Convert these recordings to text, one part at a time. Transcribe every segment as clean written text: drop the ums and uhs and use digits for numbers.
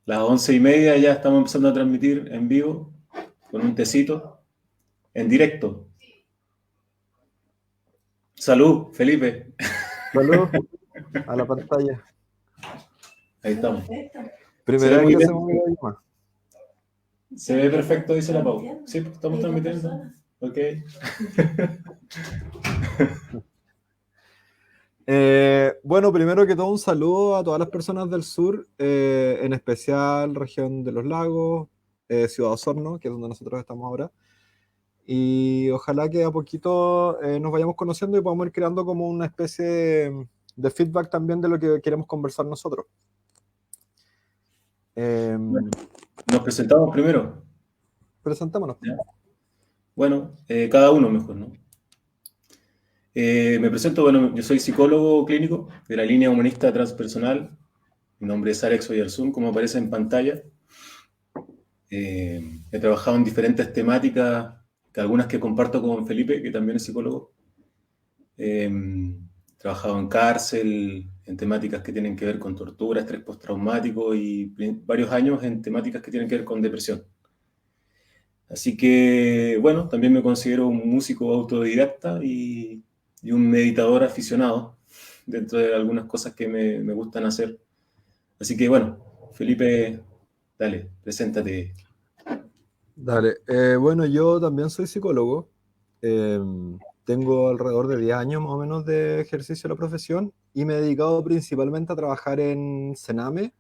Las 11:30 ya estamos empezando a transmitir en vivo, con un tecito, en directo. Salud, Felipe. Salud a la pantalla. Ahí estamos. Primera vez que hacemos videollamada. Se ve perfecto, dice la Pau. Sí, pues, estamos transmitiendo. Ok. Bueno, primero que todo un saludo a todas las personas del sur, en especial región de los lagos, Ciudad Osorno, que es donde nosotros estamos ahora. Y ojalá que a poquito nos vayamos conociendo y podamos ir creando como una especie de feedback también de lo que queremos conversar nosotros. Nos presentamos primero. Presentémonos. ¿Ya? Bueno, cada uno mejor, ¿no? Me presento, bueno, yo soy psicólogo clínico de la línea humanista transpersonal. Mi nombre es Alex Oyarzún, como aparece en pantalla. He trabajado en diferentes temáticas, algunas que comparto con Felipe, que también es psicólogo. He trabajado en cárcel, en temáticas que tienen que ver con tortura, estrés postraumático y varios años en temáticas que tienen que ver con depresión. Así que, bueno, también me considero un músico autodidacta y un meditador aficionado dentro de algunas cosas que me gustan hacer. Así que, bueno, Felipe, dale, preséntate. Dale, bueno, yo también soy psicólogo. Tengo alrededor de 10 años más o menos de ejercicio de la profesión y me he dedicado principalmente a trabajar en Sename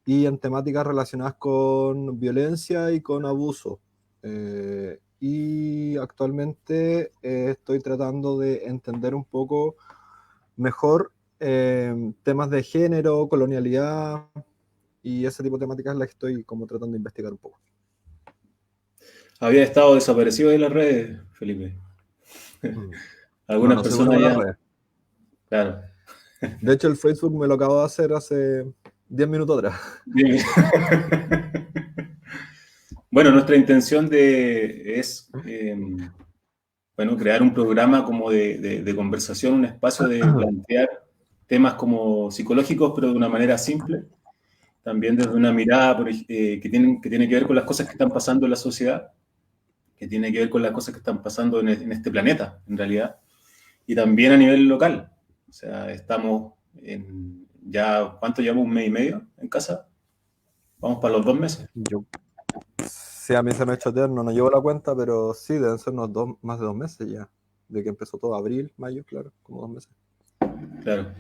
y en temáticas relacionadas con violencia y con abuso. Y actualmente estoy tratando de entender un poco mejor temas de género, colonialidad y ese tipo de temáticas las que estoy como tratando de investigar un poco. Había estado desaparecido de las redes, Felipe. Algunas personas ya... Claro. De hecho, el Facebook me lo acabo de hacer hace 10 minutos atrás. Bien. Bueno, nuestra intención es bueno, crear un programa como de conversación, un espacio de plantear temas como psicológicos, pero de una manera simple. También desde una mirada que tiene que ver con las cosas que están pasando en la sociedad, que tiene que ver con las cosas que están pasando en este planeta, en realidad, y también a nivel local. O sea, estamos ya, ¿cuánto llevamos? ¿1 mes y medio en casa? Vamos para los 2 meses. Sí, a mí se me ha hecho eterno, no llevo la cuenta, pero sí, deben ser más de 2 meses ya, de que empezó todo abril, mayo, claro, como 2 meses. Claro.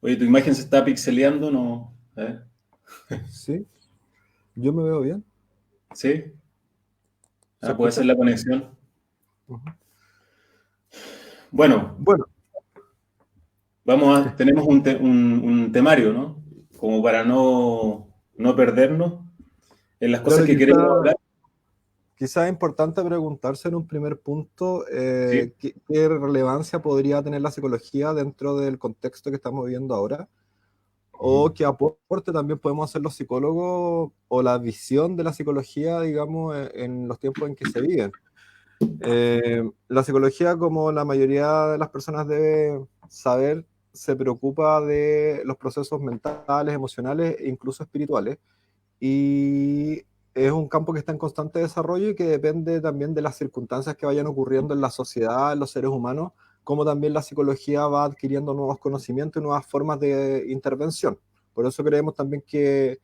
Oye, ¿tu imagen se está pixeleando? No. Sí, yo me veo bien. ¿Sí? Puede ser la conexión. Bueno. Tenemos un temario, ¿no? Como para no perdernos en las cosas que queremos hablar. Quizás es importante preguntarse en un primer punto Sí. ¿qué relevancia podría tener la psicología dentro del contexto que estamos viviendo ahora? O qué aporte también podemos hacer los psicólogos o la visión de la psicología, digamos, en los tiempos en que se viven. La psicología, como la mayoría de las personas debe saber, se preocupa de los procesos mentales, emocionales e incluso espirituales. Y es un campo que está en constante desarrollo y que depende también de las circunstancias que vayan ocurriendo en la sociedad, en los seres humanos, como también la psicología va adquiriendo nuevos conocimientos y nuevas formas de intervención. Por eso creemos también que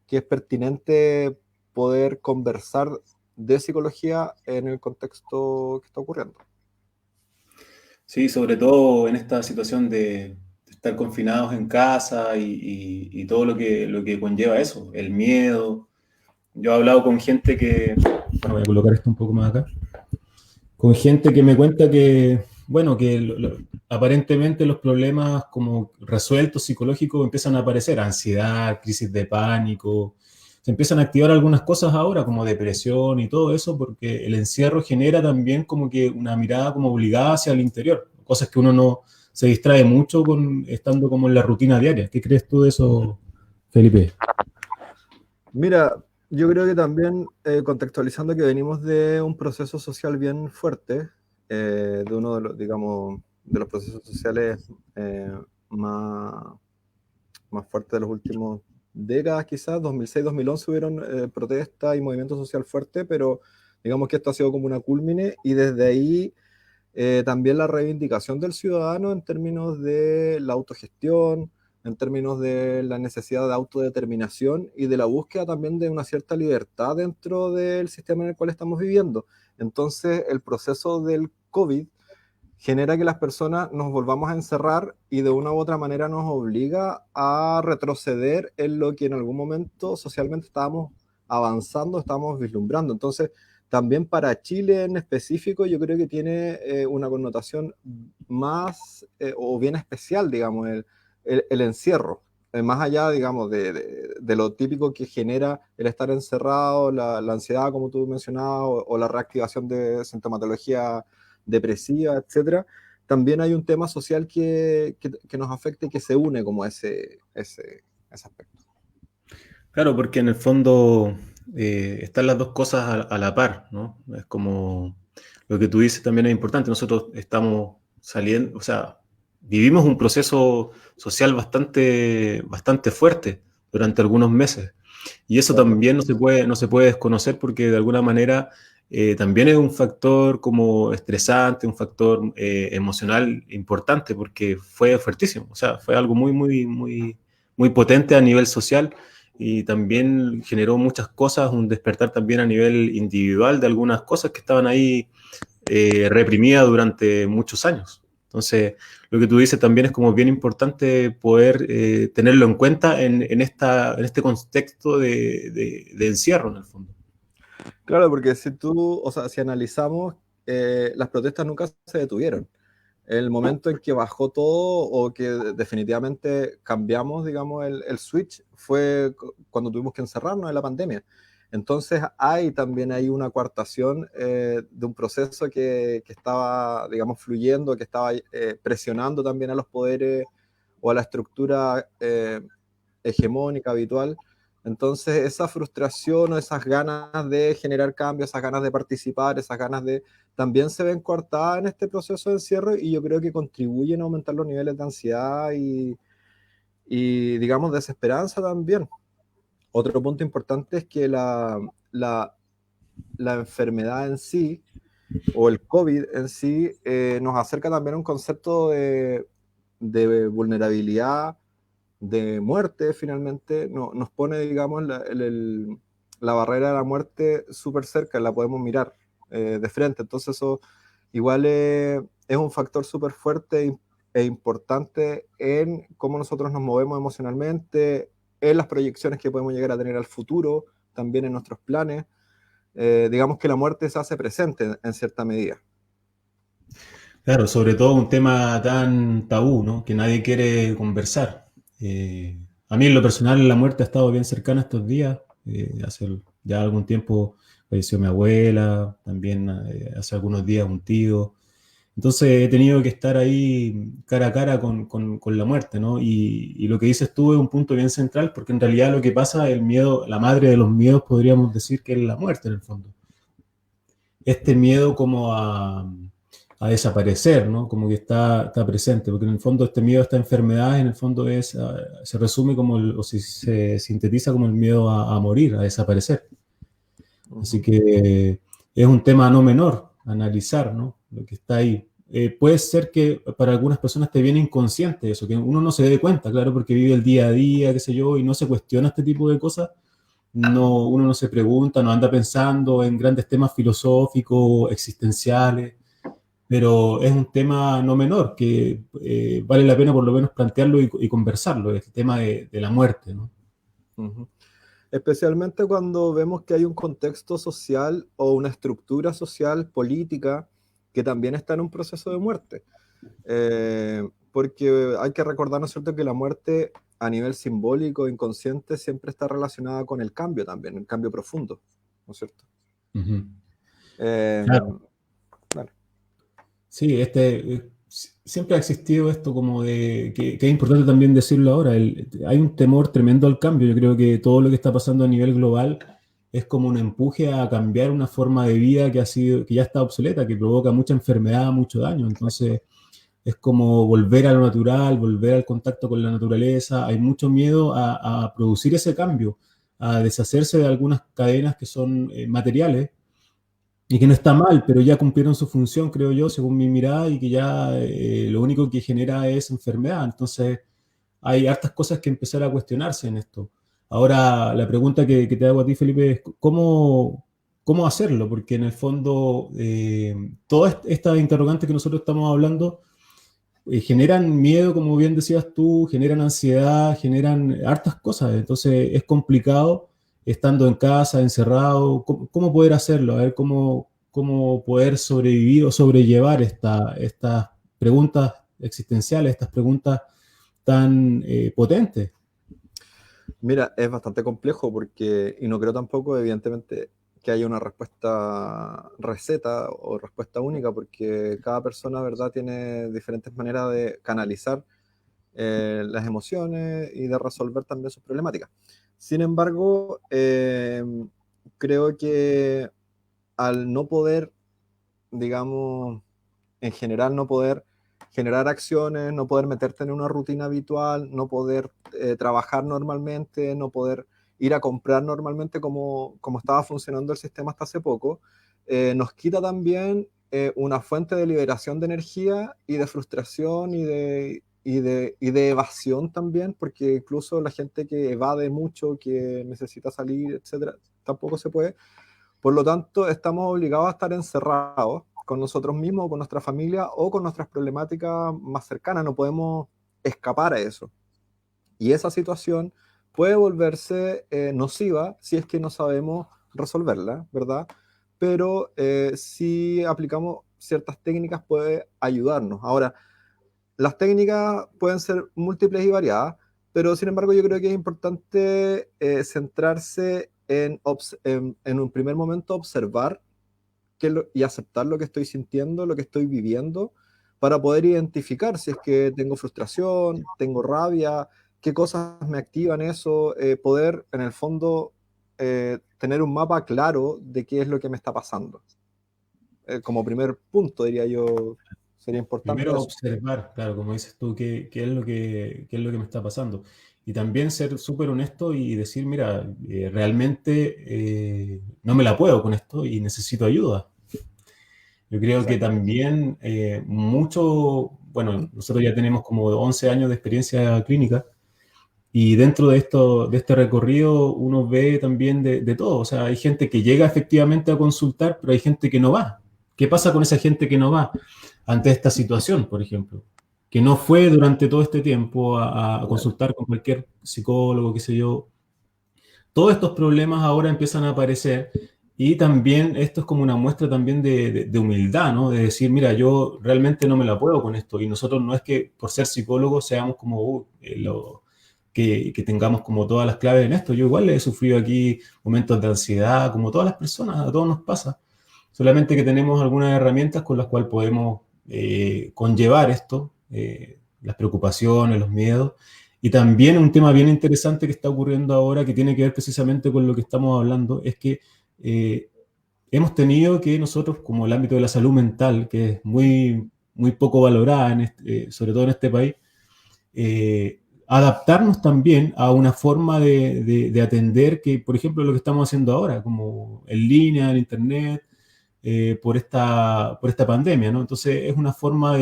es pertinente poder conversar de psicología en el contexto que está ocurriendo. Sí, sobre todo en esta situación de estar confinados en casa y todo lo que conlleva eso, el miedo. Yo he hablado con gente que... Bueno, voy a colocar esto un poco más acá. Con gente que me cuenta que, bueno, que aparentemente los problemas como resueltos psicológicos empiezan a aparecer, ansiedad, crisis de pánico, se empiezan a activar algunas cosas ahora, como depresión y todo eso, porque el encierro genera también como que una mirada como obligada hacia el interior, cosas que uno no se distrae mucho estando como en la rutina diaria. ¿Qué crees tú de eso, Felipe. Mira, yo creo que también contextualizando que venimos de un proceso social bien fuerte, de uno de los, digamos, de los procesos sociales más, más fuertes de los últimos décadas, quizás, 2006-2011 hubieron protestas y movimiento social fuerte, pero digamos que esto ha sido como una cúlmine y desde ahí también la reivindicación del ciudadano en términos de la autogestión, en términos de la necesidad de autodeterminación y de la búsqueda también de una cierta libertad dentro del sistema en el cual estamos viviendo. Entonces, el proceso del COVID genera que las personas nos volvamos a encerrar y de una u otra manera nos obliga a retroceder en lo que en algún momento socialmente estábamos avanzando, estábamos vislumbrando. Entonces, también para Chile en específico, yo creo que tiene una connotación más o bien especial, digamos, el encierro. Más allá, digamos, de lo típico que genera el estar encerrado, la ansiedad, como tú mencionabas, o la reactivación de sintomatología depresiva, etcétera, también hay un tema social que nos afecta y que se une como ese aspecto. Claro, porque en el fondo están las dos cosas a la par, ¿no? Es como lo que tú dices también es importante. Nosotros estamos saliendo, o sea, vivimos un proceso social bastante fuerte durante algunos meses. Y eso también no se puede desconocer porque de alguna manera también es un factor como estresante, un factor emocional importante porque fue fuertísimo. O sea, fue algo muy potente a nivel social y también generó muchas cosas, un despertar también a nivel individual de algunas cosas que estaban ahí reprimidas durante muchos años. Entonces, lo que tú dices también es como bien importante poder tenerlo en cuenta en este contexto de encierro, en el fondo. Claro, porque si tú, o sea, si analizamos, las protestas nunca se detuvieron. El momento en que bajó todo o que definitivamente cambiamos, digamos, el switch fue cuando tuvimos que encerrarnos en la pandemia. Entonces también hay una coartación de un proceso que estaba, digamos, fluyendo, que estaba presionando también a los poderes o a la estructura hegemónica habitual. Entonces, esa frustración o esas ganas de generar cambios, esas ganas de participar, esas ganas de también se ven coartadas en este proceso de encierro y yo creo que contribuyen a aumentar los niveles de ansiedad y digamos, desesperanza también. Otro punto importante es que la enfermedad en sí o el COVID en sí nos acerca también a un concepto de vulnerabilidad, de muerte, finalmente, nos pone, digamos, la barrera de la muerte súper cerca, la podemos mirar de frente. Entonces eso igual es un factor súper fuerte e importante en cómo nosotros nos movemos emocionalmente, en las proyecciones que podemos llegar a tener al futuro, también en nuestros planes. Digamos que la muerte se hace presente en cierta medida. Claro, sobre todo un tema tan tabú, ¿no? Que nadie quiere conversar. A mí en lo personal la muerte ha estado bien cercana estos días. Hace ya algún tiempo falleció mi abuela, también hace algunos días un tío. Entonces he tenido que estar ahí cara a cara con la muerte, ¿no? Y lo que dices tú es un punto bien central, porque en realidad lo que pasa, el miedo, la madre de los miedos, podríamos decir que es la muerte en el fondo. Este miedo como a desaparecer, ¿no? Como que está presente, porque en el fondo este miedo a esta enfermedad, en el fondo se resume como, o se sintetiza como el miedo a morir, a desaparecer. Así que es un tema no menor analizar, ¿no? Lo que está ahí. Puede ser que para algunas personas esté bien inconsciente eso, que uno no se dé cuenta, claro, porque vive el día a día, qué sé yo, y no se cuestiona este tipo de cosas. No, uno no se pregunta, no anda pensando en grandes temas filosóficos, existenciales, pero es un tema no menor que vale la pena por lo menos plantearlo y conversarlo, el tema de la muerte, ¿no? Uh-huh. Especialmente cuando vemos que hay un contexto social o una estructura social, política, que también está en un proceso de muerte. Porque hay que recordar, ¿no es cierto?, que la muerte a nivel simbólico, inconsciente, siempre está relacionada con el cambio también, el cambio profundo, ¿no es cierto? Uh-huh. Eh, Claro. vale. Sí, siempre ha existido esto como de, que es importante también decirlo ahora, hay un temor tremendo al cambio. Yo creo que todo lo que está pasando a nivel global es como un empuje a cambiar una forma de vida que ya está obsoleta, que provoca mucha enfermedad, mucho daño. Entonces, es como volver a lo natural, volver al contacto con la naturaleza. Hay mucho miedo a producir ese cambio, a deshacerse de algunas cadenas que son materiales y que no está mal, pero ya cumplieron su función, creo yo, según mi mirada, y que ya lo único que genera es enfermedad. Entonces, hay hartas cosas que empezar a cuestionarse en esto. Ahora, la pregunta que te hago a ti, Felipe, es cómo hacerlo, porque en el fondo, todas estas interrogantes que nosotros estamos hablando generan miedo, como bien decías tú, generan ansiedad, generan hartas cosas. Entonces, es complicado estando en casa, encerrado, cómo poder hacerlo, a ver cómo poder sobrevivir o sobrellevar estas preguntas existenciales, estas preguntas tan potentes. Mira, es bastante complejo porque, y no creo tampoco, evidentemente, que haya una respuesta receta o respuesta única, porque cada persona, ¿verdad?, tiene diferentes maneras de canalizar las emociones y de resolver también sus problemáticas. Sin embargo, creo que al no poder, digamos, en general no poder generar acciones, no poder meterte en una rutina habitual, no poder trabajar normalmente, no poder ir a comprar normalmente como estaba funcionando el sistema hasta hace poco, nos quita también una fuente de liberación de energía y de frustración y de evasión también, porque incluso la gente que evade mucho, que necesita salir, etcétera, tampoco se puede. Por lo tanto, estamos obligados a estar encerrados con nosotros mismos, con nuestra familia o con nuestras problemáticas más cercanas. No podemos escapar a eso. Y esa situación puede volverse nociva si es que no sabemos resolverla, ¿verdad? Pero si aplicamos ciertas técnicas puede ayudarnos. Ahora, las técnicas pueden ser múltiples y variadas, pero sin embargo yo creo que es importante centrarse en un primer momento observar y aceptar lo que estoy sintiendo, lo que estoy viviendo, para poder identificar si es que tengo frustración, tengo rabia, qué cosas me activan eso, poder en el fondo tener un mapa claro de qué es lo que me está pasando. Como primer punto, diría yo, sería importante Primero eso. observar, claro, como dices tú, qué es qué es lo que me está pasando. Y también ser súper honesto y decir, mira, realmente no me la puedo con esto y necesito ayuda. Yo creo que Exacto. también bueno, nosotros ya tenemos como 11 años de experiencia clínica y dentro de este recorrido uno ve también de todo. O sea, hay gente que llega efectivamente a consultar, pero hay gente que no va. ¿Qué pasa con esa gente que no va ante esta situación, por ejemplo? Que no fue durante todo este tiempo a Claro. consultar con cualquier psicólogo, qué sé yo. Todos estos problemas ahora empiezan a aparecer y también esto es como una muestra también de humildad, ¿no? De decir, mira, yo realmente no me la puedo con esto y nosotros no es que por ser psicólogos seamos como que tengamos como todas las claves en esto. Yo igual he sufrido aquí momentos de ansiedad, como todas las personas, a todos nos pasa. Solamente que tenemos algunas herramientas con las cuales podemos conllevar esto, las preocupaciones, los miedos. Y también un tema bien interesante que está ocurriendo ahora, que tiene que ver precisamente con lo que estamos hablando, es que eh, hemos tenido que nosotros, como el ámbito de la salud mental, que es muy poco valorada, sobre todo en este país, adaptarnos también a una forma de atender que, por ejemplo, lo que estamos haciendo ahora, como en línea, en Internet, por esta pandemia, ¿no? Entonces es una forma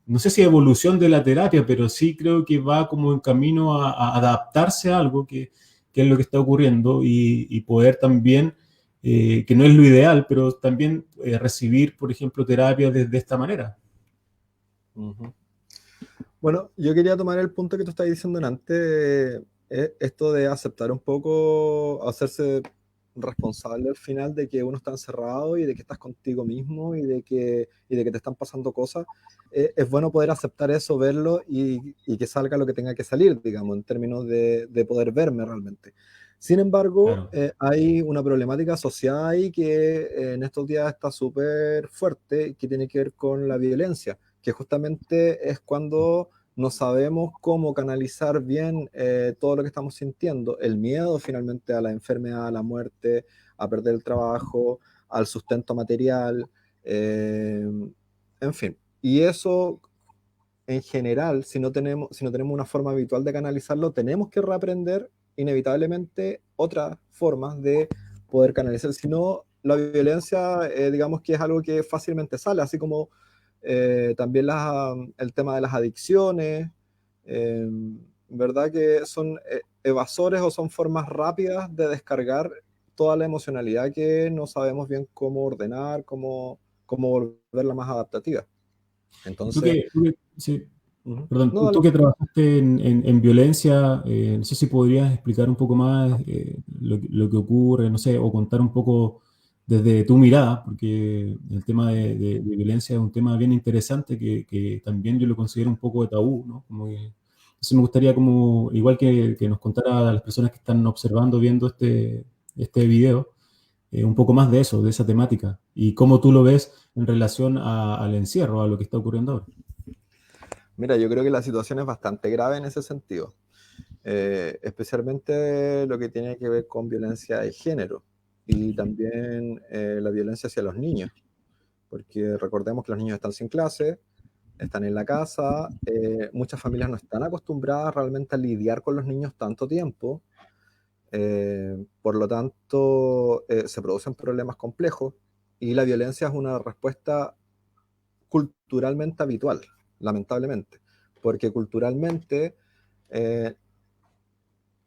no sé si evolución de la terapia, pero sí creo que va como en camino a adaptarse a algo que es lo que está ocurriendo y poder también, que no es lo ideal, pero también recibir, por ejemplo, terapia de esta manera. Ujú. Bueno, yo quería tomar el punto que tú estabas diciendo antes, esto de aceptar un poco, hacerse responsable al final de que uno está encerrado y de que estás contigo mismo y de que te están pasando cosas. Es bueno poder aceptar eso, verlo y que salga lo que tenga que salir, digamos, en términos de poder verme realmente. Sin embargo, Claro. hay una problemática asociada ahí que en estos días está súper fuerte, que tiene que ver con la violencia, que justamente es cuando no sabemos cómo canalizar bien todo lo que estamos sintiendo, el miedo finalmente a la enfermedad, a la muerte, a perder el trabajo, al sustento material, en fin. Y eso, en general, si no tenemos una forma habitual de canalizarlo, tenemos que reaprender inevitablemente otras formas de poder canalizar. Si no, la violencia, digamos que es algo que fácilmente sale, así como también el tema de las adicciones, eh, ¿verdad? Que son evasores o son formas rápidas de descargar toda la emocionalidad que no sabemos bien cómo ordenar, cómo volverla más adaptativa. Entonces, Sí, ujú. perdón, No, tú que trabajaste en violencia, no sé si podrías explicar un poco más lo que ocurre, no sé, o contar un poco desde tu mirada, porque el tema de violencia es un tema bien interesante que también yo lo considero un poco de tabú, ¿no? Entonces me gustaría como, igual que nos contara a las personas que están observando, viendo este video, un poco más de eso, de esa temática, y cómo tú lo ves en relación al encierro, a lo que está ocurriendo ahora. mira, yo creo que la situación es bastante grave en ese sentido, especialmente lo que tiene que ver con violencia de género y también la violencia hacia los niños, porque recordemos que los niños están sin clase, están en la casa, muchas familias no están acostumbradas realmente a lidiar con los niños tanto tiempo, por lo tanto se producen problemas complejos y la violencia es una respuesta culturalmente habitual, lamentablemente, porque culturalmente eh,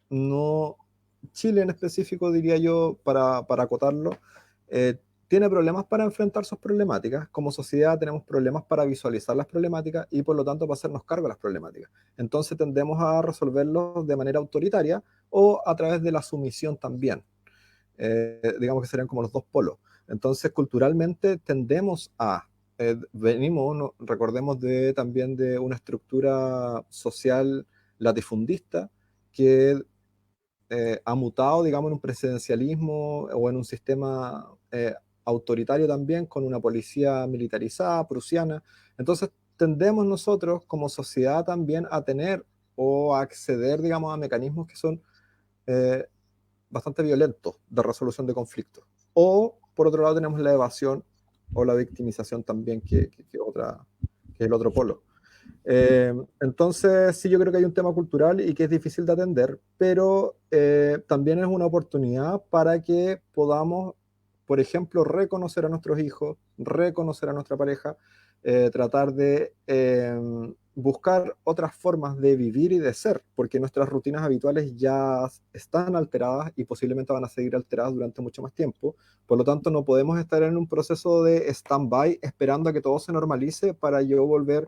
no, Chile en específico, diría yo, para acotarlo, eh, tiene problemas para enfrentar sus problemáticas. Como sociedad tenemos problemas para visualizar las problemáticas y por lo tanto para hacernos cargo de las problemáticas. Entonces tendemos a resolverlos de manera autoritaria o a través de la sumisión también. Digamos que serían como los dos polos. Entonces culturalmente tendemos a, venimos, recordemos también de una estructura social latifundista que ha mutado, digamos, en un presidencialismo o en un sistema autoritario también, con una policía militarizada, prusiana. Entonces, tendemos nosotros como sociedad también a tener o a acceder, digamos, a mecanismos que son eh, bastante violentos de resolución de conflictos. O, por otro lado, tenemos la evasión o la victimización también, que es el otro polo. Entonces, sí, yo creo que hay un tema cultural y que es difícil de atender, pero también es una oportunidad para que podamos, por ejemplo, reconocer a nuestros hijos, reconocer a nuestra pareja, tratar de buscar otras formas de vivir y de ser, porque nuestras rutinas habituales ya están alteradas y posiblemente van a seguir alteradas durante mucho más tiempo. Por lo tanto, no podemos estar en un proceso de stand-by esperando a que todo se normalice para yo volver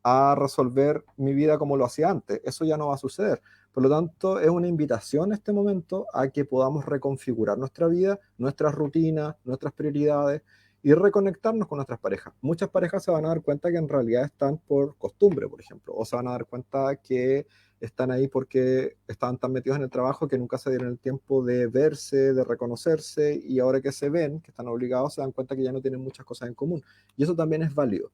a resolver mi vida como lo hacía antes. Eso ya no va a suceder. Por lo tanto, es una invitación en este momento a que podamos reconfigurar nuestra vida, nuestras rutinas, nuestras prioridades y reconectarnos con nuestras parejas. Muchas parejas se van a dar cuenta que en realidad están por costumbre, por ejemplo, o se van a dar cuenta que están ahí porque estaban tan metidos en el trabajo que nunca se dieron el tiempo de verse, de reconocerse, y ahora que se ven, que están obligados, se dan cuenta que ya no tienen muchas cosas en común. Y eso también es válido.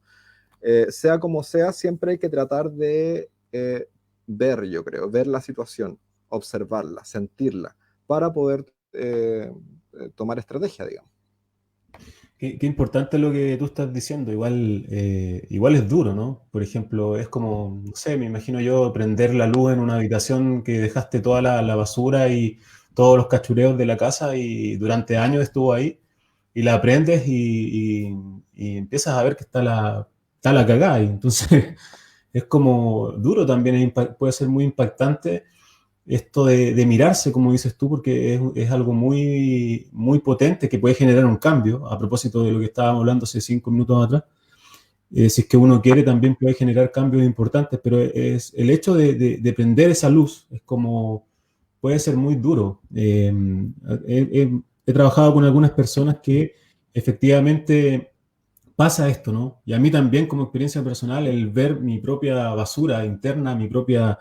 Sea como sea, siempre hay que tratar de ver, yo creo, ver la situación, observarla, sentirla, para poder tomar estrategia, digamos. Qué importante lo que tú estás diciendo. Igual es duro, ¿no? Por ejemplo, es como, no sé, me imagino yo prender la luz en una habitación que dejaste toda la basura y todos los cachureos de la casa y durante años estuvo ahí y la prendes y empiezas a ver que está la cagada. Y entonces es como duro también, puede ser muy impactante esto de mirarse, como dices tú, porque es algo muy, muy potente que puede generar un cambio, a propósito de lo que estábamos hablando hace 5 minutos atrás. Si es que uno quiere, también puede generar cambios importantes, pero es el hecho de prender esa luz, es como, puede ser muy duro. He trabajado con algunas personas que efectivamente pasa esto, ¿no? Y a mí también como experiencia personal, el ver mi propia basura interna, mi propia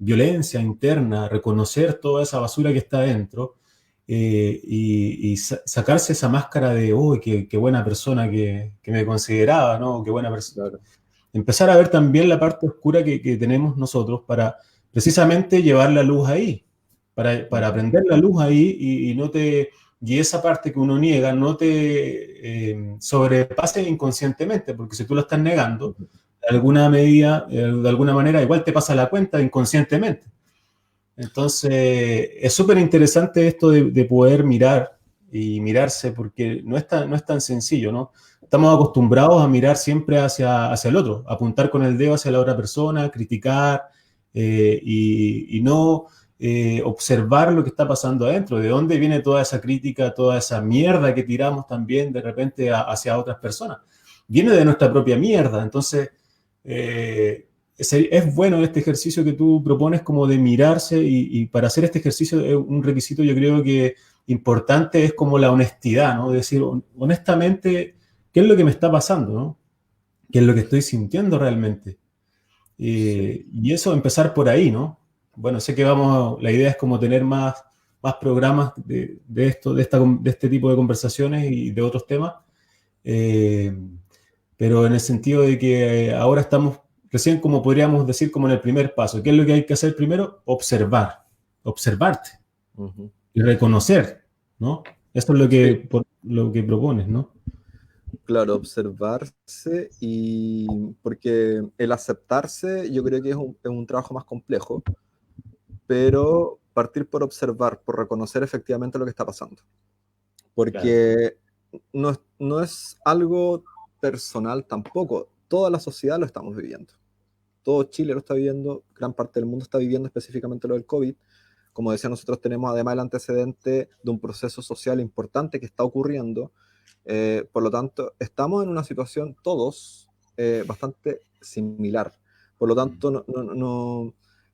violencia interna, reconocer toda esa basura que está adentro y sacarse esa máscara de, uy, qué buena persona que me consideraba, ¿no? Qué buena persona. Claro. Empezar a ver también la parte oscura que tenemos nosotros para precisamente llevar la luz ahí, para prender la luz ahí y no te... Y esa parte que uno niega no te sobrepase inconscientemente, porque si tú lo estás negando, de alguna medida, de alguna manera, igual te pasa la cuenta inconscientemente. Entonces, es súper interesante esto de poder mirar y mirarse, porque no es tan sencillo, ¿no? Estamos acostumbrados a mirar siempre hacia el otro, apuntar con el dedo hacia la otra persona, criticar y no observar lo que está pasando adentro, de dónde viene toda esa crítica, toda esa mierda que tiramos también de repente hacia otras personas. Viene de nuestra propia mierda, entonces es bueno este ejercicio que tú propones como de mirarse y para hacer este ejercicio un requisito yo creo que importante es como la honestidad, ¿no? Decir honestamente qué es lo que me está pasando, ¿no? ¿Qué es lo que estoy sintiendo realmente? Y eso empezar por ahí, ¿no? Bueno, sé que la idea es como tener más programas de este tipo de conversaciones y de otros temas, pero en el sentido de que ahora estamos recién, como podríamos decir, como en el primer paso. ¿Qué es lo que hay que hacer primero? Observarte y reconocer, ¿no? Esto es lo que propones, ¿no? Claro, observarse y porque el aceptarse yo creo que es un trabajo más complejo, pero partir por observar, por reconocer efectivamente lo que está pasando. Porque no es algo personal tampoco, toda la sociedad lo estamos viviendo. Todo Chile lo está viviendo, gran parte del mundo está viviendo específicamente lo del COVID. Como decía, nosotros tenemos además el antecedente de un proceso social importante que está ocurriendo. Por lo tanto, estamos en una situación todos bastante similar. Por lo tanto,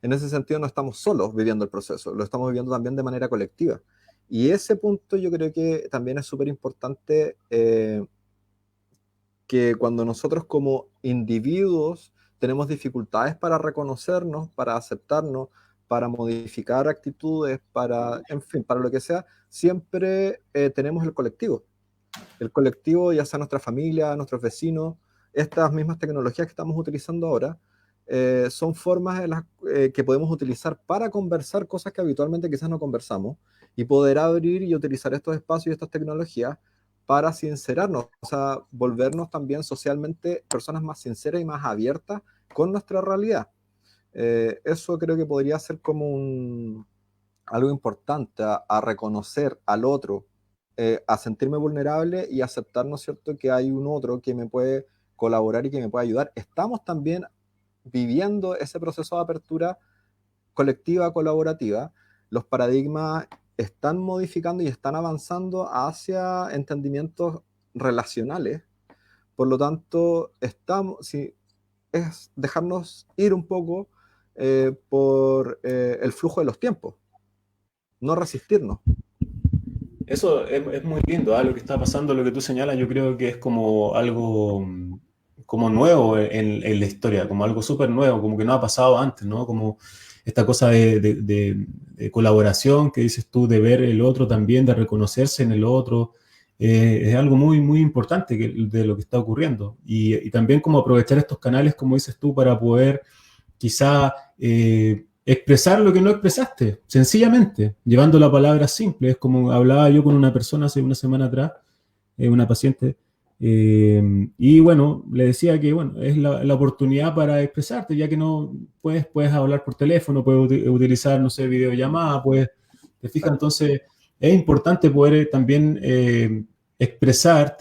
en ese sentido no estamos solos viviendo el proceso, lo estamos viviendo también de manera colectiva. Y ese punto yo creo que también es súper importante, que cuando nosotros como individuos tenemos dificultades para reconocernos, para aceptarnos, para modificar actitudes, en fin, para lo que sea, siempre tenemos el colectivo. El colectivo, ya sea nuestra familia, nuestros vecinos, estas mismas tecnologías que estamos utilizando ahora, son formas que podemos utilizar para conversar cosas que habitualmente quizás no conversamos y poder abrir y utilizar estos espacios y estas tecnologías para sincerarnos, o sea, volvernos también socialmente personas más sinceras y más abiertas con nuestra realidad. Eso creo que podría ser como algo importante a reconocer al otro, a sentirme vulnerable y aceptar, ¿no es cierto?, que hay un otro que me puede colaborar y que me puede ayudar. Estamos también viviendo ese proceso de apertura colectiva, colaborativa. Los paradigmas están modificando y están avanzando hacia entendimientos relacionales. Por lo tanto, es dejarnos ir un poco por el flujo de los tiempos, no resistirnos. Eso es muy lindo, lo que está pasando, lo que tú señalas, yo creo que es como algo como nuevo en la historia, como algo súper nuevo, como que no ha pasado antes, ¿no? Como esta cosa de colaboración que dices tú, de ver el otro también, de reconocerse en el otro, es algo muy, muy importante de lo que está ocurriendo. Y también como aprovechar estos canales, como dices tú, para poder quizá expresar lo que no expresaste, sencillamente, llevando la palabra simple. Es como hablaba yo con una persona hace una semana atrás, una paciente, y bueno, le decía que bueno, es la oportunidad para expresarte, ya que no puedes hablar por teléfono, puedes utilizar, no sé, videollamada, te fijas, entonces es importante poder también expresar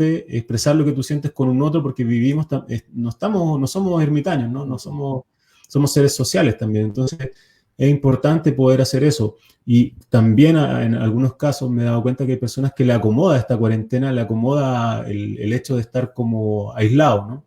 lo que tú sientes con un otro, porque vivimos, no somos ermitaños, ¿no? Somos seres sociales también, entonces es importante poder hacer eso. Y también en algunos casos me he dado cuenta que hay personas que le acomoda esta cuarentena, le acomoda el hecho de estar como aislado, ¿no?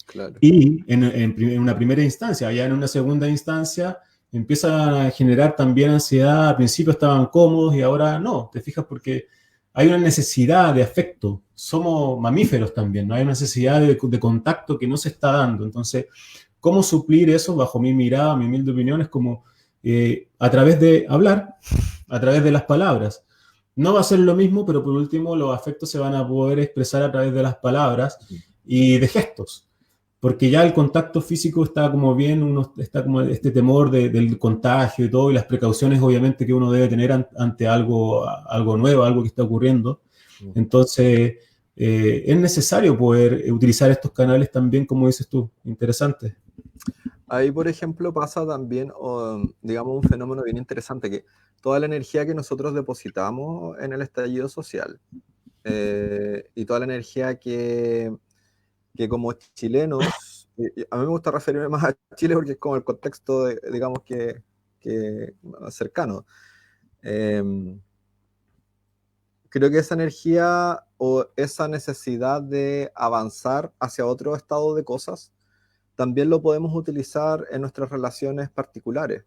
Claro. Y en una primera instancia, ya en una segunda instancia, empieza a generar también ansiedad. Al principio estaban cómodos y ahora no, te fijas, porque hay una necesidad de afecto. Somos mamíferos también, ¿no? Hay una necesidad de contacto que no se está dando. Entonces, ¿cómo suplir eso? Bajo mi mirada, mi humilde opinión, es como a través de hablar, a través de las palabras. No va a ser lo mismo, pero por último los afectos se van a poder expresar a través de las palabras y de gestos, porque ya el contacto físico está como bien, está como este temor del contagio y todo, y las precauciones obviamente que uno debe tener ante algo nuevo, algo que está ocurriendo. Entonces, es necesario poder utilizar estos canales también, como dices tú, interesante. Ahí, por ejemplo, pasa también, digamos, un fenómeno bien interesante, que toda la energía que nosotros depositamos en el estallido social y toda la energía que como chilenos, a mí me gusta referirme más a Chile porque es como el contexto, digamos, que cercano. Creo que esa energía o esa necesidad de avanzar hacia otro estado de cosas también lo podemos utilizar en nuestras relaciones particulares.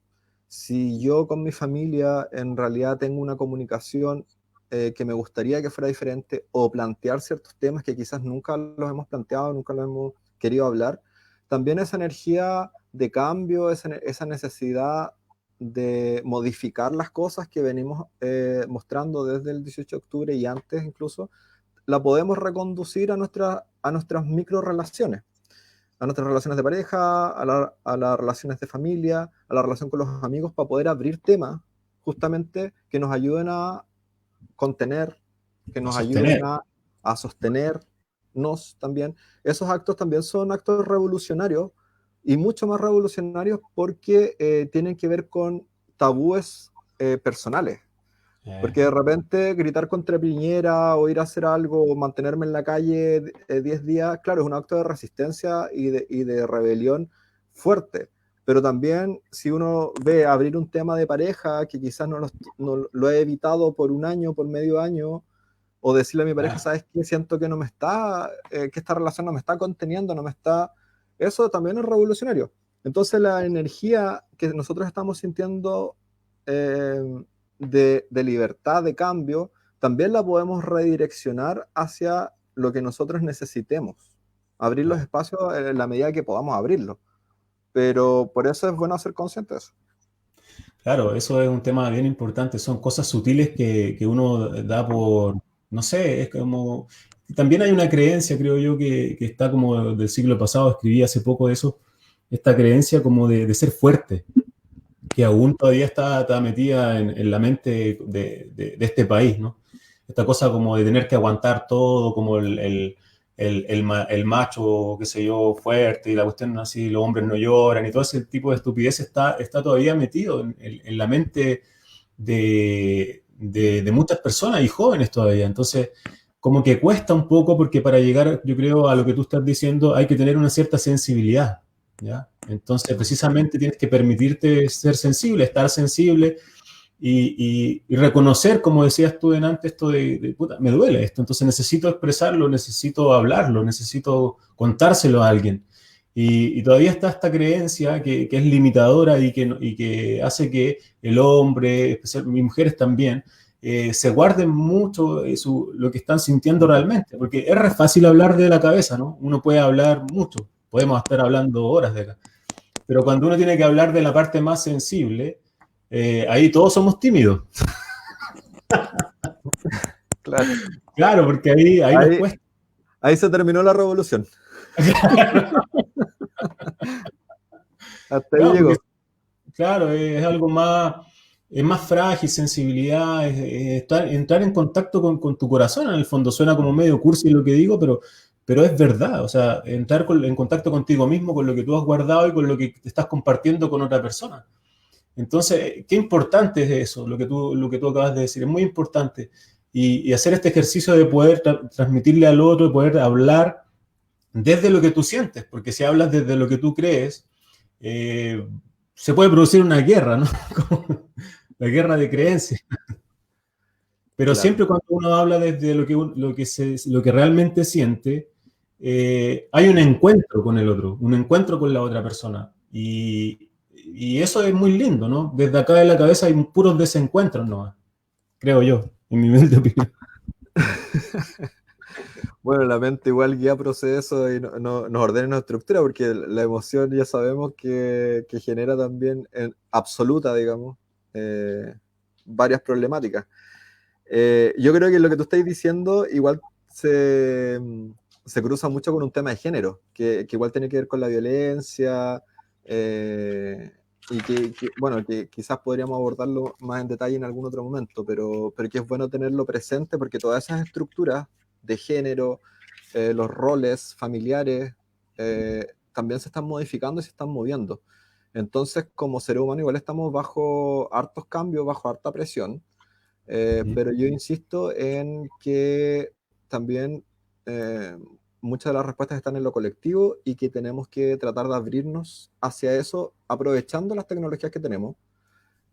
Si yo con mi familia en realidad tengo una comunicación que me gustaría que fuera diferente, o plantear ciertos temas que quizás nunca los hemos planteado, nunca los hemos querido hablar, también esa energía de cambio, esa necesidad de modificar las cosas que venimos mostrando desde el 18 de octubre y antes incluso, la podemos reconducir a nuestras micro relaciones, a nuestras relaciones de pareja, a las relaciones de familia, a la relación con los amigos, para poder abrir temas justamente que nos ayuden a contener, que nos ayuden a sostenernos también. Esos actos también son actos revolucionarios, y mucho más revolucionarios porque tienen que ver con tabúes personales. Porque de repente gritar contra Piñera o ir a hacer algo o mantenerme en la calle 10 días, claro, es un acto de resistencia y de rebelión fuerte. Pero también si uno ve abrir un tema de pareja que quizás no lo he evitado por un año, por medio año, o decirle a mi pareja, ¿sabes qué? Siento que no me está, que esta relación no me está conteniendo, no me está... Eso también es revolucionario. Entonces la energía que nosotros estamos sintiendo de libertad, de cambio, también la podemos redireccionar hacia lo que nosotros necesitemos. Abrir los espacios en la medida que podamos abrirlos. Pero por eso es bueno ser consciente de eso. Claro, eso es un tema bien importante. Son cosas sutiles que uno da por, no sé, es como... También hay una creencia, creo yo, que está como del siglo pasado, escribí hace poco de eso, esta creencia como de ser fuerte, que aún todavía está metida en la mente de este país, ¿no? Esta cosa como de tener que aguantar todo, como el macho, qué sé yo, fuerte, y la cuestión así, los hombres no lloran, y todo ese tipo de estupidez está todavía metido en la mente de muchas personas y jóvenes todavía. Entonces, como que cuesta un poco, porque para llegar, yo creo, a lo que tú estás diciendo, hay que tener una cierta sensibilidad, ¿ya? Entonces, precisamente tienes que permitirte ser sensible, estar sensible y reconocer, como decías tú antes, esto de puta, me duele esto, entonces necesito expresarlo, necesito hablarlo, necesito contárselo a alguien. Y todavía está esta creencia que es limitadora y que hace que el hombre, especialmente mujeres también, se guarden mucho lo que están sintiendo realmente, porque es re fácil hablar de la cabeza, ¿no? Uno puede hablar mucho, podemos estar hablando horas de acá, pero cuando uno tiene que hablar de la parte más sensible, ahí todos somos tímidos. Claro, porque ahí nos cuesta. Ahí se terminó la revolución. Hasta ahí llegó. Claro, es algo más, es más frágil, sensibilidad, entrar en contacto con tu corazón. En el fondo suena como medio cursi lo que digo, pero es verdad. O sea, entrar en contacto contigo mismo, con lo que tú has guardado y con lo que te estás compartiendo con otra persona. Entonces, qué importante es eso, lo que tú acabas de decir, es muy importante. Y hacer este ejercicio de poder transmitirle al otro, de poder hablar desde lo que tú sientes, porque si hablas desde lo que tú crees, se puede producir una guerra, ¿no? Como la guerra de creencias. Pero claro, siempre cuando uno habla desde lo que realmente siente, hay un encuentro con el otro, un encuentro con la otra persona. Y eso es muy lindo, ¿no? Desde acá de la cabeza hay puros desencuentros, ¿no? Creo yo, en mi humilde opinión. Bueno, la mente igual guía procesos y nos ordena una estructura, porque la emoción ya sabemos que genera también en absoluta, digamos, eh, varias problemáticas. Yo creo que lo que tú estás diciendo igual se cruza mucho con un tema de género, que igual tiene que ver con la violencia, y bueno, que quizás podríamos abordarlo más en detalle en algún otro momento, pero que es bueno tenerlo presente porque todas esas estructuras de género, los roles familiares, también se están modificando y se están moviendo. Entonces, como ser humano, igual estamos bajo hartos cambios, bajo harta presión, pero yo insisto en que también muchas de las respuestas están en lo colectivo y que tenemos que tratar de abrirnos hacia eso aprovechando las tecnologías que tenemos.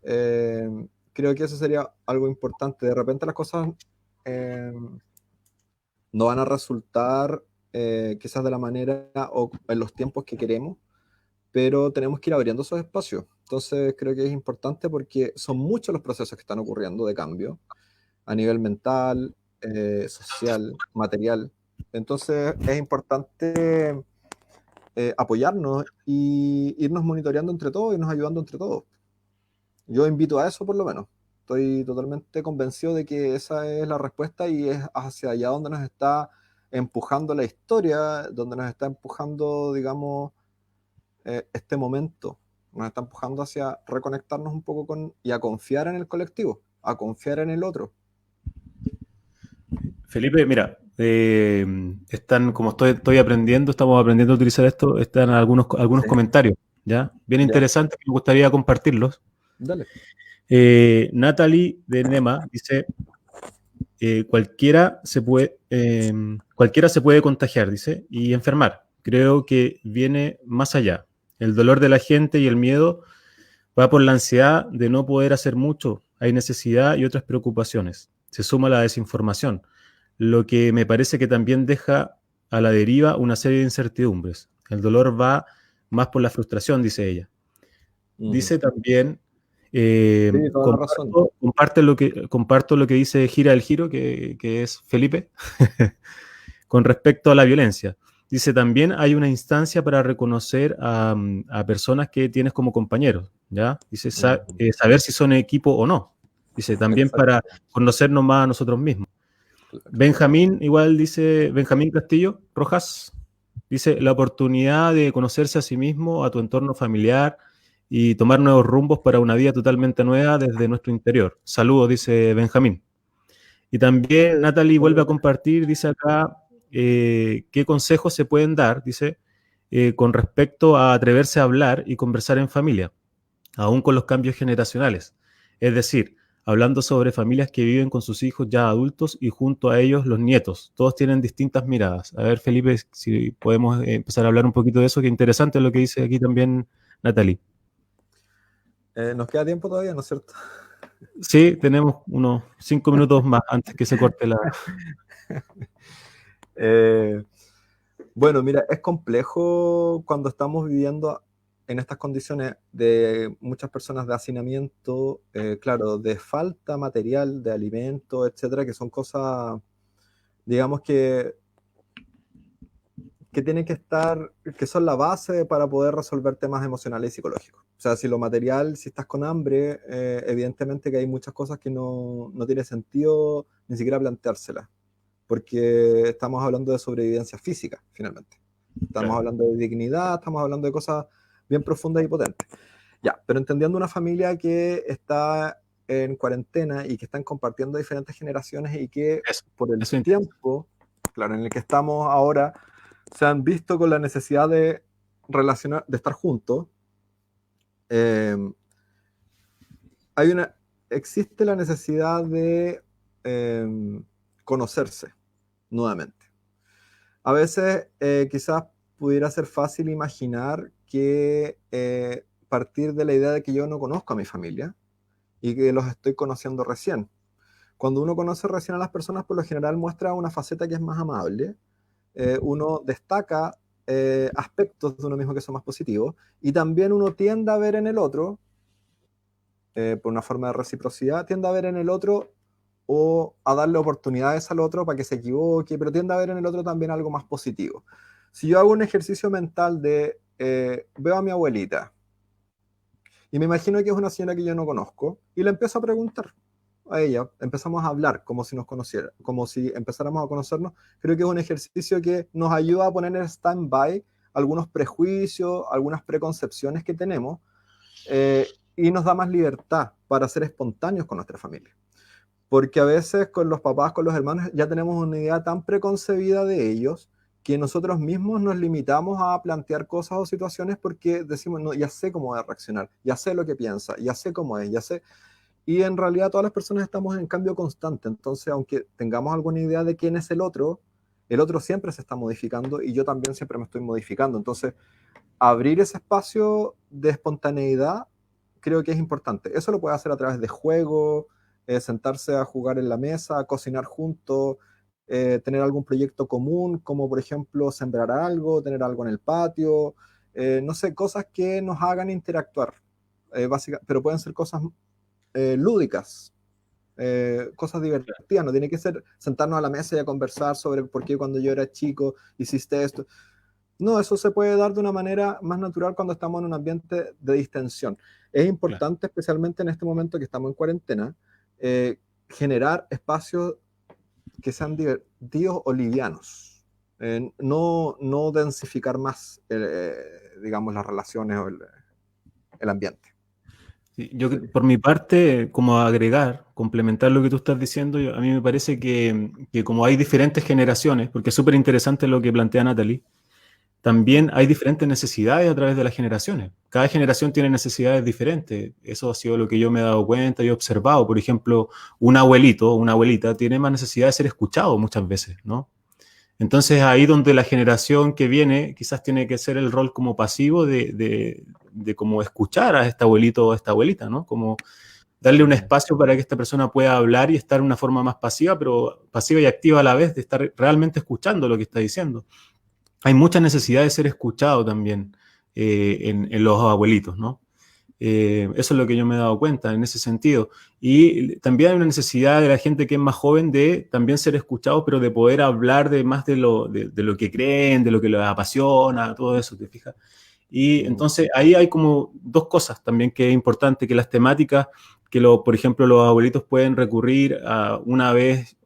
Eh, Creo que eso sería algo importante. De repente las cosas eh, no van a resultar quizás de la manera o en los tiempos que queremos, pero tenemos que ir abriendo esos espacios. Entonces creo que es importante porque son muchos los procesos que están ocurriendo de cambio a nivel mental, social, material. Entonces es importante apoyarnos y irnos monitoreando entre todos, irnos ayudando entre todos. Yo invito a eso por lo menos. Estoy totalmente convencido de que esa es la respuesta y es hacia allá donde nos está empujando la historia, donde nos está empujando, digamos, este momento. Nos está empujando hacia reconectarnos un poco y a confiar en el colectivo, a confiar en el otro. Felipe, mira, están, como estoy aprendiendo, estamos aprendiendo a utilizar esto, están algunos Sí. comentarios, ¿ya? Bien Ya, interesantes, que me gustaría compartirlos. dale. Natalie de Nema dice, cualquiera se puede contagiar, dice, y enfermar. Creo que viene más allá. El dolor de la gente y el miedo va por la ansiedad de no poder hacer mucho. Hay necesidad y otras preocupaciones. Se suma la desinformación, lo que me parece que también deja a la deriva una serie de incertidumbres. El dolor va más por la frustración, dice ella. Ujú. Dice también, Sí, toda la razón. comparto lo que dice Gira del Giro, que es Felipe, con respecto a la violencia. Dice, también hay una instancia para reconocer a personas que tienes como compañeros, ¿ya? Dice, Ujú. saber si son equipo o no. Dice, también para Exacto, conocernos más a nosotros mismos. claro. Benjamín, igual dice Benjamín Castillo Rojas, dice la oportunidad de conocerse a sí mismo, a tu entorno familiar y tomar nuevos rumbos para una vida totalmente nueva desde nuestro interior. Saludos, dice Benjamín. Y también Natalie vuelve a compartir, dice acá, qué consejos se pueden dar, dice, con respecto a atreverse a hablar y conversar en familia, aún con los cambios generacionales. Es decir, hablando sobre familias que viven con sus hijos ya adultos y junto a ellos los nietos. Todos tienen distintas miradas. A ver, Felipe, si podemos empezar a hablar un poquito de eso, que interesante lo que dice aquí también Natalie. Nos queda tiempo todavía, ¿no es cierto? Sí, tenemos unos 5 minutos más antes que se corte la... Eh, bueno, mira, es complejo cuando estamos viviendo en estas condiciones de muchas personas de hacinamiento, claro, de falta material, de alimento, etcétera, que son cosas, digamos que tienen que estar, que son la base para poder resolver temas emocionales y psicológicos. O sea, si lo material, si estás con hambre, evidentemente que hay muchas cosas que no tiene sentido ni siquiera planteárselas, porque estamos hablando de sobrevivencia física, finalmente. Estamos Claro. hablando de dignidad, estamos hablando de cosas bien profundas y potentes. Ya, pero entendiendo una familia que está en cuarentena y que están compartiendo diferentes generaciones y que Eso, por el eso es interesante. tiempo, claro, en el que estamos ahora, se han visto con la necesidad de relacionar, de estar juntos. Eh, hay una, existe la necesidad de conocerse nuevamente. A veces quizás pudiera ser fácil imaginar que partir de la idea de que yo no conozco a mi familia y que los estoy conociendo recién. Cuando uno conoce recién a las personas, por lo general muestra una faceta que es más amable, uno destaca aspectos de uno mismo que son más positivos y también uno tiende a ver en el otro, por una forma de reciprocidad, tiende a ver en el otro o a darle oportunidades al otro para que se equivoque, pero tiende a ver en el otro también algo más positivo. Si yo hago un ejercicio mental de veo a mi abuelita y me imagino que es una señora que yo no conozco y le empiezo a preguntar a ella, empezamos a hablar como si nos conociera, como si empezáramos a conocernos, creo que es un ejercicio que nos ayuda a poner en stand-by algunos prejuicios, algunas preconcepciones que tenemos, y nos da más libertad para ser espontáneos con nuestra familia. Porque a veces con los papás, con los hermanos, ya tenemos una idea tan preconcebida de ellos que nosotros mismos nos limitamos a plantear cosas o situaciones porque decimos, no, ya sé cómo va a reaccionar, ya sé lo que piensa, ya sé cómo es, ya sé. Y en realidad todas las personas estamos en cambio constante. Entonces, aunque tengamos alguna idea de quién es el otro siempre se está modificando y yo también siempre me estoy modificando. Entonces, abrir ese espacio de espontaneidad creo que es importante. Eso lo puede hacer a través de juegos, sentarse a jugar en la mesa, cocinar juntos, tener algún proyecto común, como por ejemplo sembrar algo, tener algo en el patio, no sé, cosas que nos hagan interactuar, pero pueden ser cosas lúdicas, cosas divertidas, no tiene que ser sentarnos a la mesa y a conversar sobre por qué cuando yo era chico hiciste esto. No, eso se puede dar de una manera más natural cuando estamos en un ambiente de distensión. Es importante, claro, especialmente en este momento que estamos en cuarentena, generar espacios que sean divertidos o livianos. No densificar más, digamos, las relaciones o el ambiente. Sí, yo por mi parte, como agregar, complementar lo que tú estás diciendo, a mí me parece que como hay diferentes generaciones, porque es súper interesante lo que plantea Natalie, también hay diferentes necesidades a través de las generaciones. Cada generación tiene necesidades diferentes. Eso ha sido lo que yo me he dado cuenta y he observado. Por ejemplo, un abuelito o una abuelita tiene más necesidad de ser escuchado muchas veces, ¿no? Entonces ahí donde la generación que viene quizás tiene que ser el rol como pasivo de como escuchar a este abuelito o a esta abuelita, ¿no? Como darle un espacio para que esta persona pueda hablar y estar de una forma más pasiva, pero pasiva y activa a la vez, de estar realmente escuchando lo que está diciendo. Hay mucha necesidad de ser escuchado también en los abuelitos, ¿no? Eso es lo que yo me he dado cuenta en ese sentido. Y también hay una necesidad de la gente que es más joven de también ser escuchados, pero de poder hablar de más de lo que creen, de lo que les apasiona, todo eso, ¿te fijas? Y entonces ahí hay como dos cosas también que es importante, que las temáticas que, por ejemplo, los abuelitos pueden recurrir a una vez,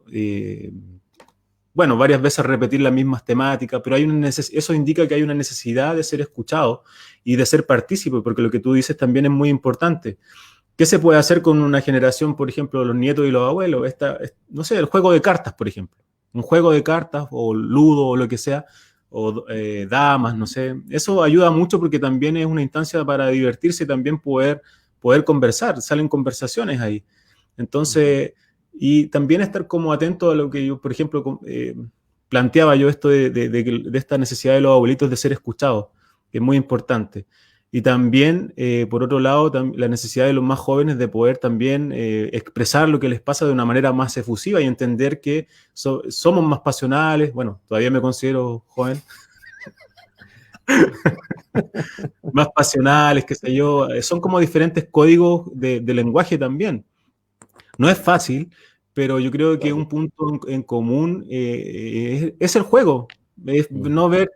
bueno, varias veces repetir las mismas temáticas, pero eso indica que hay una necesidad de ser escuchado y de ser partícipe, porque lo que tú dices también es muy importante. ¿Qué se puede hacer con una generación, por ejemplo, los nietos y los abuelos? No sé, el juego de cartas, por ejemplo. Un juego de cartas o ludo o lo que sea, o damas, no sé. Eso ayuda mucho porque también es una instancia para divertirse y también poder conversar. Salen conversaciones ahí. Entonces, y también estar como atento a lo que yo, por ejemplo, planteaba yo esto de esta necesidad de los abuelitos de ser escuchados, que es muy importante. Y también, por otro lado, la necesidad de los más jóvenes de poder también expresar lo que les pasa de una manera más efusiva y entender que somos más pasionales. Bueno, todavía me considero joven. Más pasionales, qué sé yo. Son como diferentes códigos de lenguaje también. No es fácil, pero yo creo que un punto en común es el juego. Es no ver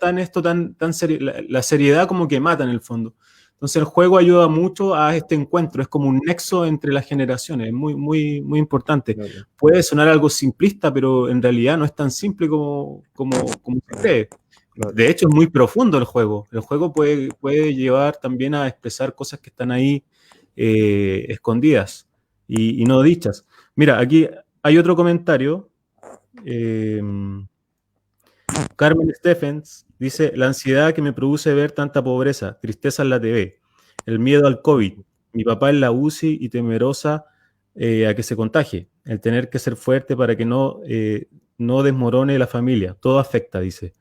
la seriedad como que mata en el fondo. Entonces el juego ayuda mucho a este encuentro, es como un nexo entre las generaciones, es muy, muy, muy importante. Claro. Puede sonar algo simplista, pero en realidad no es tan simple como se cree. Claro. De hecho es muy profundo el juego. El juego puede llevar también a expresar cosas que están ahí escondidas y no dichas. Mira, aquí hay otro comentario. Carmen Stephens dice: la ansiedad que me produce ver tanta pobreza, tristeza en la TV, el miedo al COVID, mi papá en la UCI y temerosa a que se contagie, el tener que ser fuerte para que no desmorone la familia, todo afecta, dice.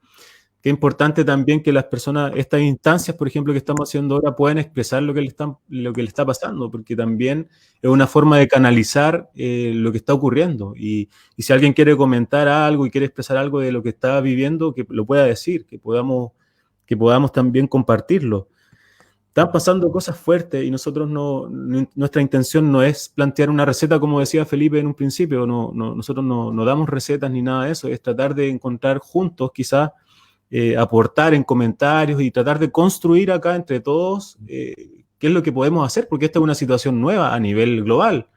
Qué importante también que las personas, estas instancias, por ejemplo, que estamos haciendo ahora, puedan expresar lo que le está pasando, porque también es una forma de canalizar lo que está ocurriendo. Y si alguien quiere comentar algo y quiere expresar algo de lo que está viviendo, que lo pueda decir, que podamos también compartirlo. están pasando cosas fuertes y nosotros nuestra intención no es plantear una receta, como decía Felipe en un principio, nosotros no damos recetas ni nada de eso, es tratar de encontrar juntos, quizás aportar en comentarios y tratar de construir acá entre todos qué es lo que podemos hacer, porque esta es una situación nueva a nivel global.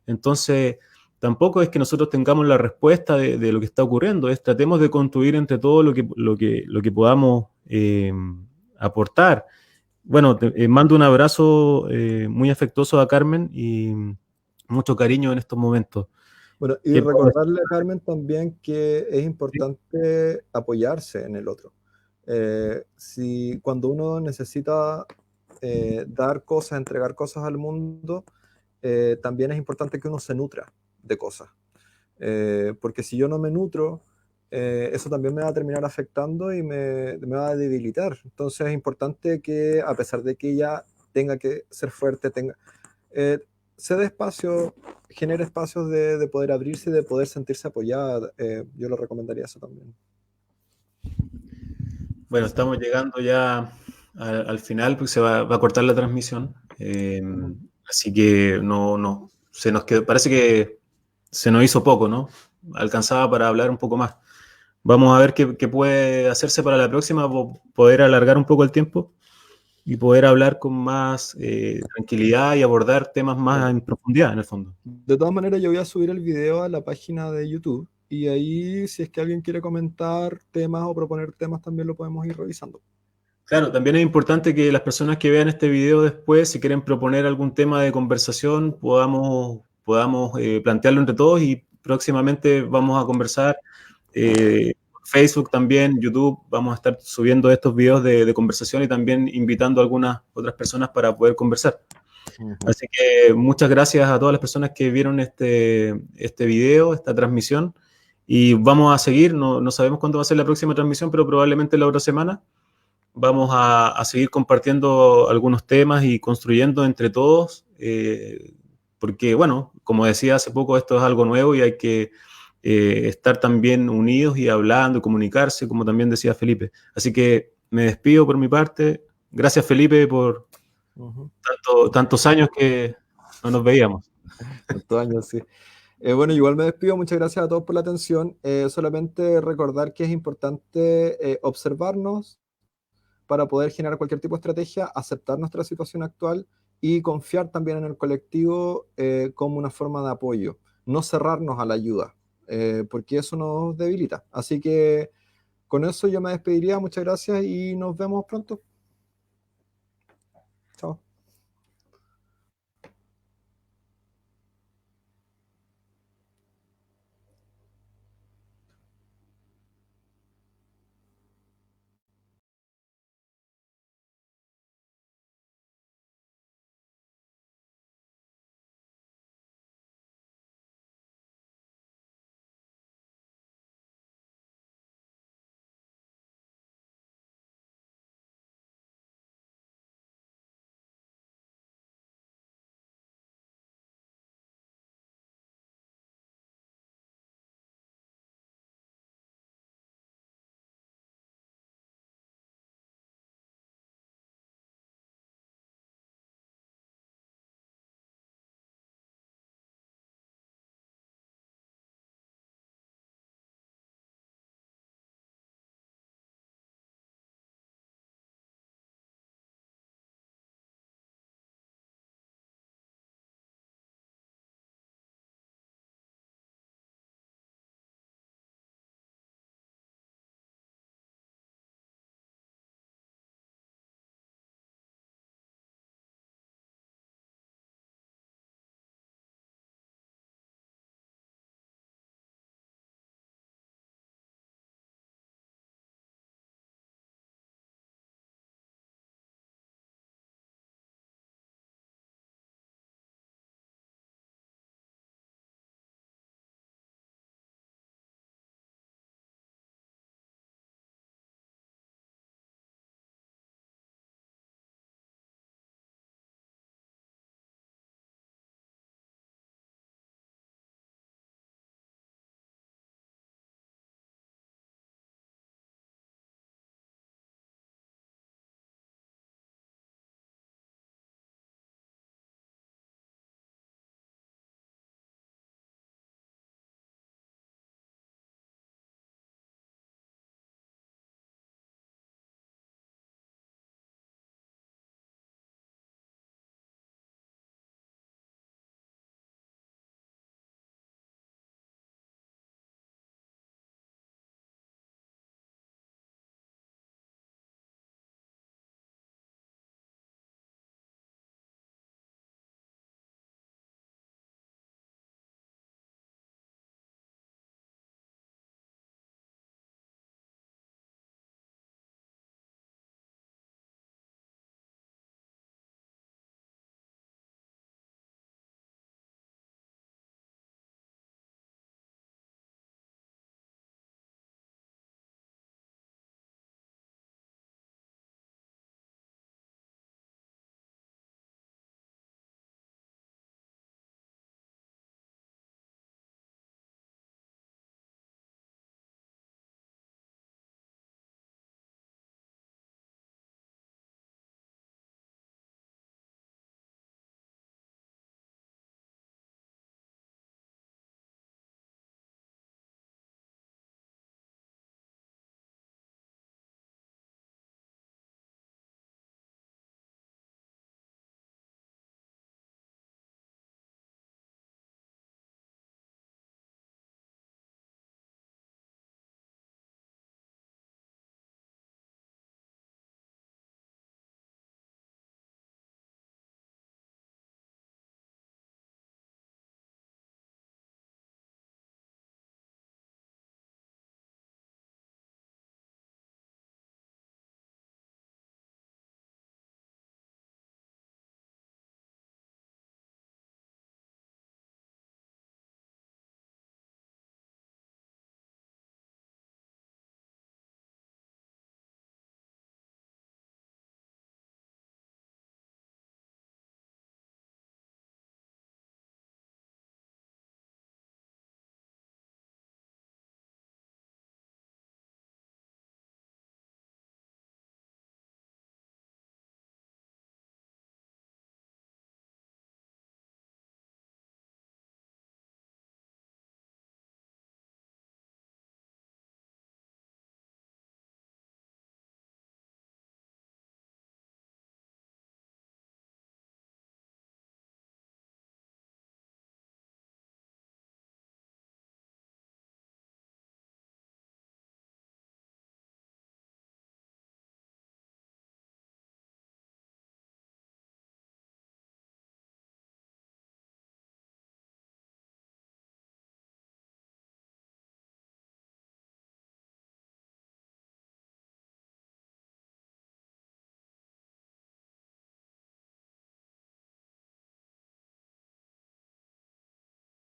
Entonces, tampoco es que nosotros tengamos la respuesta de lo que está ocurriendo, es tratemos de construir entre todos lo que podamos aportar. Bueno, mando un abrazo muy afectuoso a Carmen y mucho cariño en estos momentos. Bueno, y recordarle a Carmen también que es importante apoyarse en el otro. Si cuando uno necesita dar cosas, entregar cosas al mundo, también es importante que uno se nutra de cosas. Porque si yo no me nutro, eso también me va a terminar afectando y me va a debilitar. Entonces es importante que, a pesar de que ella tenga que ser fuerte, se dé espacio, genere espacios de poder abrirse y de poder sentirse apoyada. Yo le recomendaría eso también. Bueno, estamos llegando ya al final, porque se va a cortar la transmisión. Así que se nos quedó, parece que se nos hizo poco, ¿no? Alcanzaba para hablar un poco más. Vamos a ver qué puede hacerse para la próxima, poder alargar un poco el tiempo y poder hablar con más tranquilidad y abordar temas más en profundidad, en el fondo. De todas maneras, yo voy a subir el video a la página de YouTube y ahí, si es que alguien quiere comentar temas o proponer temas, también lo podemos ir revisando. Claro, también es importante que las personas que vean este video después, si quieren proponer algún tema de conversación, podamos plantearlo entre todos y próximamente vamos a conversar. Facebook también, YouTube, vamos a estar subiendo estos videos de conversación y también invitando a algunas otras personas para poder conversar. Así que muchas gracias a todas las personas que vieron este video, esta transmisión, y vamos a seguir, no sabemos cuándo va a ser la próxima transmisión, pero probablemente la otra semana. Vamos a seguir compartiendo algunos temas y construyendo entre todos, porque, bueno, como decía hace poco, esto es algo nuevo y hay que estar también unidos y hablando y comunicarse, como también decía Felipe. Así que me despido por mi parte. Gracias, Felipe, por tantos años que no nos veíamos. Tantos años, sí. Bueno, igual me despido. Muchas gracias a todos por la atención. Solamente recordar que es importante observarnos para poder generar cualquier tipo de estrategia, aceptar nuestra situación actual y confiar también en el colectivo como una forma de apoyo. No cerrarnos a la ayuda, porque eso nos debilita. Así que con eso yo me despediría. Muchas gracias y nos vemos pronto.